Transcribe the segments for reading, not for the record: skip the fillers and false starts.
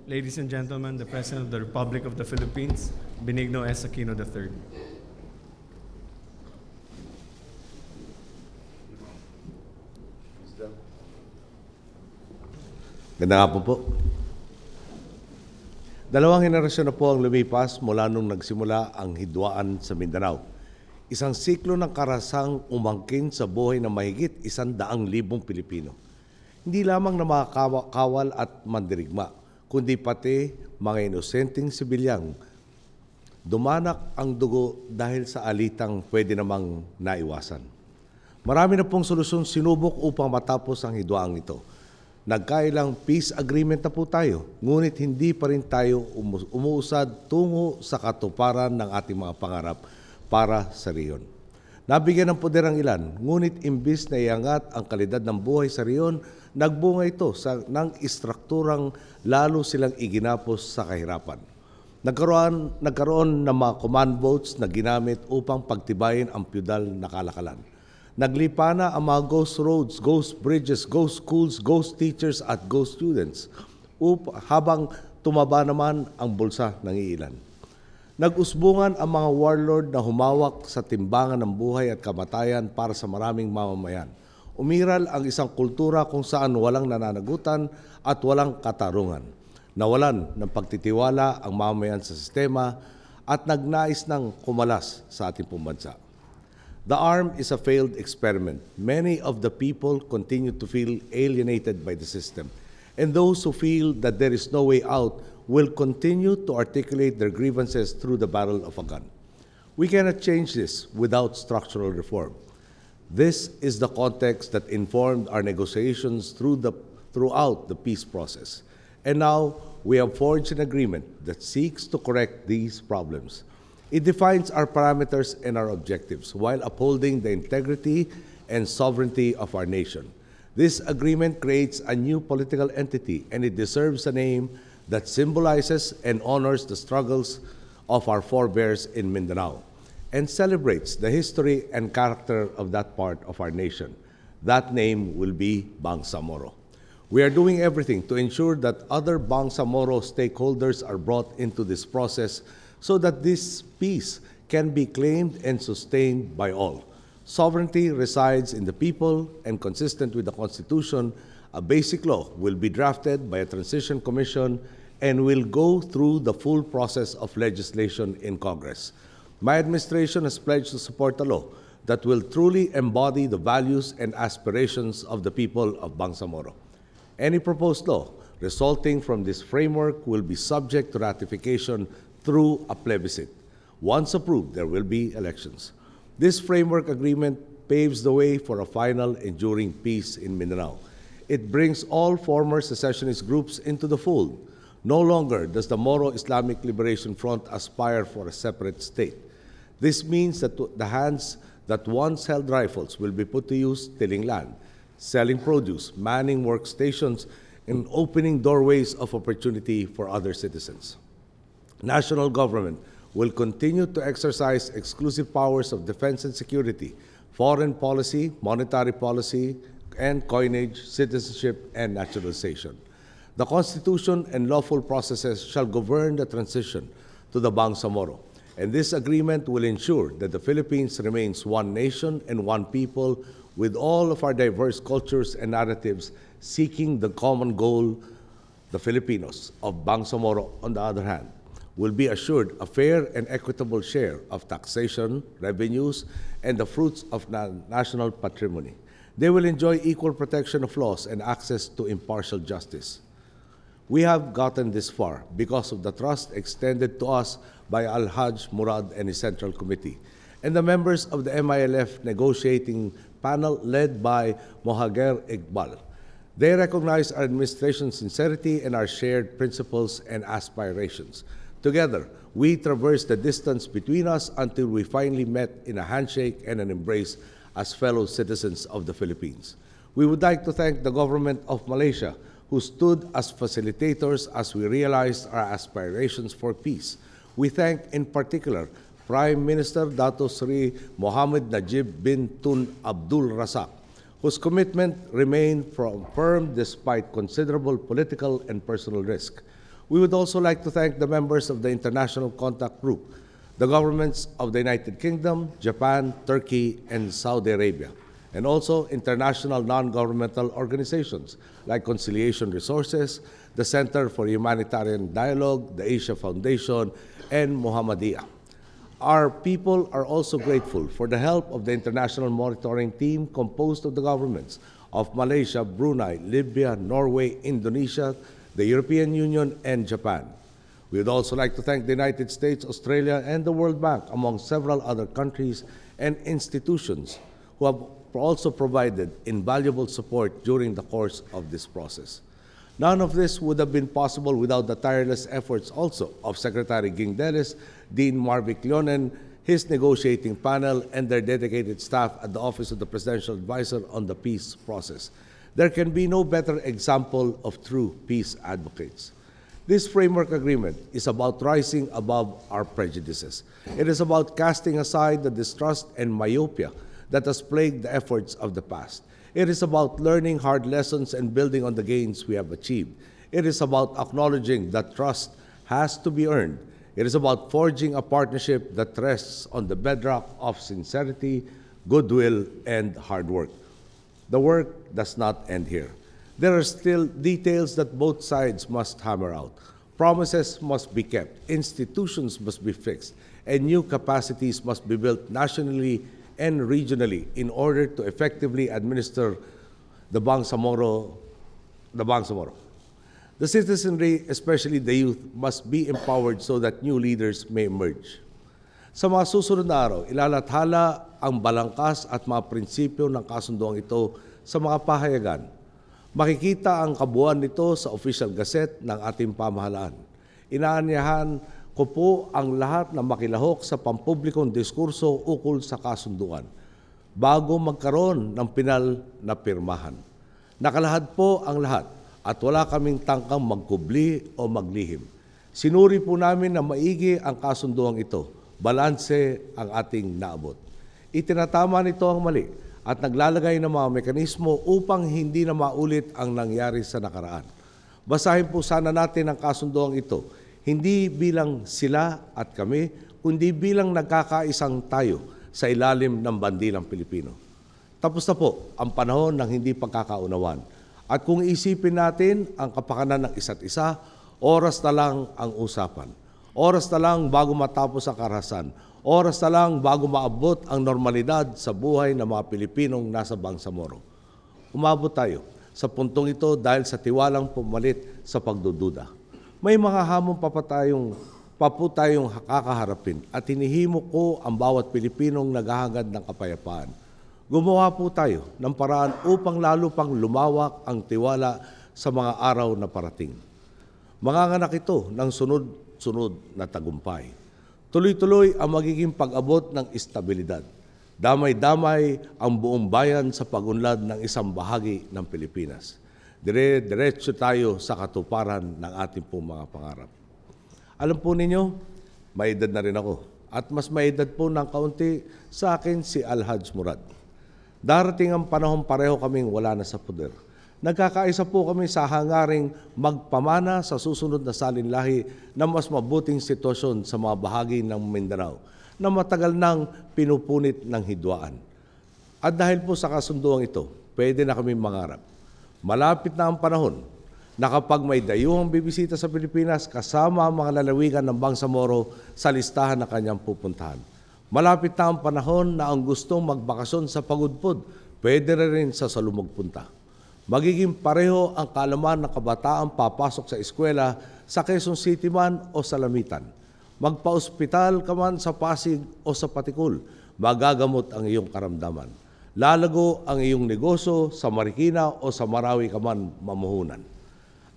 Ladies and gentlemen, the President of the Republic of the Philippines, Benigno S. Aquino III. Ganda nga po. Dalawang henerasyon na po ang lumipas mula nung nagsimula ang hidwaan sa Mindanao. Isang siklo ng karasang umangkin sa buhay ng mahigit 100,000 Pilipino. Hindi lamang na mga kawal at mandirigma, kundi pati mga inosenteng sibilyang dumanak ang dugo dahil sa alitang pwede namang naiwasan. Marami na pong solusyon sinubok upang matapos ang hidwaang ito. Nagkailang peace agreement na po tayo, ngunit hindi pa rin tayo umuusad tungo sa katuparan ng ating mga pangarap para sa riyon. Nabigyan ng poder ang ilan, ngunit imbis na iangat ang kalidad ng buhay sa riyon, nagbunga ito ng istrukturang lalo silang iginapos sa kahirapan. Nagkaroon ng mga command votes na ginamit upang pagtibayin ang feudal na kalakalan. Naglipa na ang mga ghost roads, ghost bridges, ghost schools, ghost teachers at ghost students habang tumaba naman ang bulsa ng iilan. Nag-usbungan ang mga warlord na humawak sa timbangan ng buhay at kamatayan para sa maraming mamamayan. Umiral ang isang kultura kung saan walang nananagutan at walang katarungan. Nawalan ng pagtitiwala ang mamamayan sa sistema at nagnais ng kumalas sa ating pambansa. The arm is a failed experiment. Many of the people continue to feel alienated by the system, and those who feel that there is no way out will continue to articulate their grievances through the barrel of a gun. We cannot change this without structural reform. This is the context that informed our negotiations throughout the peace process. And now, we have forged an agreement that seeks to correct these problems. It defines our parameters and our objectives while upholding the integrity and sovereignty of our nation. This agreement creates a new political entity, and it deserves a name that symbolizes and honors the struggles of our forebears in Mindanao and celebrates the history and character of that part of our nation. That name will be Bangsamoro. We are doing everything to ensure that other Bangsamoro stakeholders are brought into this process so that this peace can be claimed and sustained by all. Sovereignty resides in the people, and consistent with the Constitution, a basic law will be drafted by a transition commission and will go through the full process of legislation in Congress. My administration has pledged to support a law that will truly embody the values and aspirations of the people of Bangsamoro. Any proposed law resulting from this framework will be subject to ratification through a plebiscite. Once approved, there will be elections. This framework agreement paves the way for a final enduring peace in Mindanao. It brings all former secessionist groups into the fold. No longer does the Moro Islamic Liberation Front aspire for a separate state. This means that the hands that once held rifles will be put to use tilling land, selling produce, manning workstations, and opening doorways of opportunity for other citizens. National government will continue to exercise exclusive powers of defense and security, foreign policy, monetary policy, and coinage, citizenship, and naturalization. The Constitution and lawful processes shall govern the transition to the Bangsamoro, and this agreement will ensure that the Philippines remains one nation and one people with all of our diverse cultures and narratives seeking the common goal. The Filipinos of Bangsamoro, on the other hand, will be assured a fair and equitable share of taxation, revenues, and the fruits of national patrimony. They will enjoy equal protection of laws and access to impartial justice. We have gotten this far because of the trust extended to us by Al-Hajj Murad and his Central Committee, and the members of the MILF negotiating panel led by Mohager Iqbal. They recognize our administration's sincerity and our shared principles and aspirations. Together, we traversed the distance between us until we finally met in a handshake and an embrace as fellow citizens of the Philippines. We would like to thank the government of Malaysia, who stood as facilitators as we realized our aspirations for peace. We thank in particular Prime Minister Dato Sri Mohammed Najib bin Tun Abdul Razak, whose commitment remained firm despite considerable political and personal risk. We would also like to thank the members of the International Contact Group, the governments of the United Kingdom, Japan, Turkey, and Saudi Arabia, and also international non-governmental organizations like Conciliation Resources, the Center for Humanitarian Dialogue, the Asia Foundation, and Muhammadiyah. Our people are also grateful for the help of the international monitoring team composed of the governments of Malaysia, Brunei, Libya, Norway, Indonesia, the European Union, and Japan. We would also like to thank the United States, Australia, and the World Bank, among several other countries and institutions who have also provided invaluable support during the course of this process. None of this would have been possible without the tireless efforts also of Secretary Guingdeles, Dean Marvick Leonen, his negotiating panel, and their dedicated staff at the Office of the Presidential Advisor on the Peace Process. There can be no better example of true peace advocates. This framework agreement is about rising above our prejudices. It is about casting aside the distrust and myopia that has plagued the efforts of the past. It is about learning hard lessons and building on the gains we have achieved. It is about acknowledging that trust has to be earned. It is about forging a partnership that rests on the bedrock of sincerity, goodwill, and hard work. The work does not end here. There are still details that both sides must hammer out. Promises must be kept, institutions must be fixed, and new capacities must be built nationally and regionally in order to effectively administer the Bangsamoro. The citizenry, especially the youth, must be empowered so that new leaders may emerge. Sa mga susunod na araw, ilalathala ang balangkas at mga prinsipyo ng kasunduang ito sa mga pahayagan. Makikita ang kabuuan nito sa Official Gazette ng ating pamahalaan. Inaanyahan ko po ang lahat na makilahok sa pampublikong diskurso ukol sa kasunduan bago magkaroon ng pinal na pirmahan. Nakalahad po ang lahat at wala kaming tangkang magkubli o maglihim. Sinuri po namin na maigi ang kasunduang ito, balanse ang ating naabot. Itinatama nito ang mali at naglalagay ng mga mekanismo upang hindi na maulit ang nangyari sa nakaraan. Basahin po sana natin ang kasunduang ito, hindi bilang sila at kami, kundi bilang nagkakaisang tayo sa ilalim ng bandilang Pilipino. Tapos na po ang panahon ng hindi pagkakaunawan. At kung isipin natin ang kapakanan ng isa't isa, oras na lang ang usapan. Oras na lang bago matapos ang karahasan. Oras na lang bago maabot ang normalidad sa buhay ng mga Pilipinong nasa Bangsamoro. Umabot tayo sa puntong ito dahil sa tiwalang pumalit sa pagdududa. May mga hamon pa po tayong kakaharapin at hinihimo ko ang bawat Pilipinong naghahangad ng kapayapaan. Gumawa po tayo ng paraan upang lalo pang lumawak ang tiwala sa mga araw na parating. Manganganak ito ng sunod-sunod na tagumpay. Tuloy-tuloy ang magiging pag-abot ng estabilidad. Damay-damay ang buong bayan sa pag-unlad ng isang bahagi ng Pilipinas. Diretso tayo sa katuparan ng ating pong mga pangarap. Alam po ninyo, may edad na rin ako. At mas may edad po ng kaunti sa akin si Alhaj Murad. Darating ang panahon pareho kaming wala na sa poder. Nagkakaisa po kami sa hangaring magpamana sa susunod na salinlahi na mas mabuting sitwasyon sa mga bahagi ng Mindanao na matagal nang pinupunit ng hidwaan. At dahil po sa kasunduang ito, pwede na kami mangarap. Malapit na ang panahon na kapag may dayuhang bibisita sa Pilipinas kasama ang mga lalawigan ng Bangsamoro sa listahan na kanyang pupuntahan. Malapit na ang panahon na ang gustong magbakasyon sa Pagudpud, pwede rin sa Salumagpunta. Magiging pareho ang kaalaman ng kabataan papasok sa eskwela sa Quezon City man o sa Lamitan. Magpa-ospital ka man sa Pasig o sa Patikul, magagamot ang iyong karamdaman. Lalago ang iyong negosyo sa Marikina o sa Marawi ka man mamuhunan.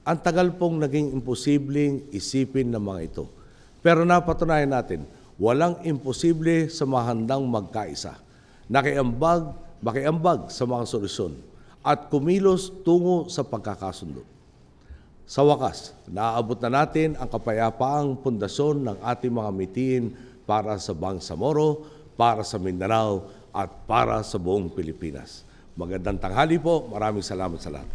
Ang tagal pong naging imposibleng isipin ng mga ito. Pero napatunayan natin, walang imposible sa mahandang magkaisa. Makiambag sa mga solusyon at kumilos tungo sa pagkakasundo. Sa wakas, naaabot na natin ang kapayapaang pundasyon ng ating mga mitiin para sa Bangsamoro, para sa Mindanao, at para sa buong Pilipinas. Magandang tanghali po. Maraming salamat sa lahat.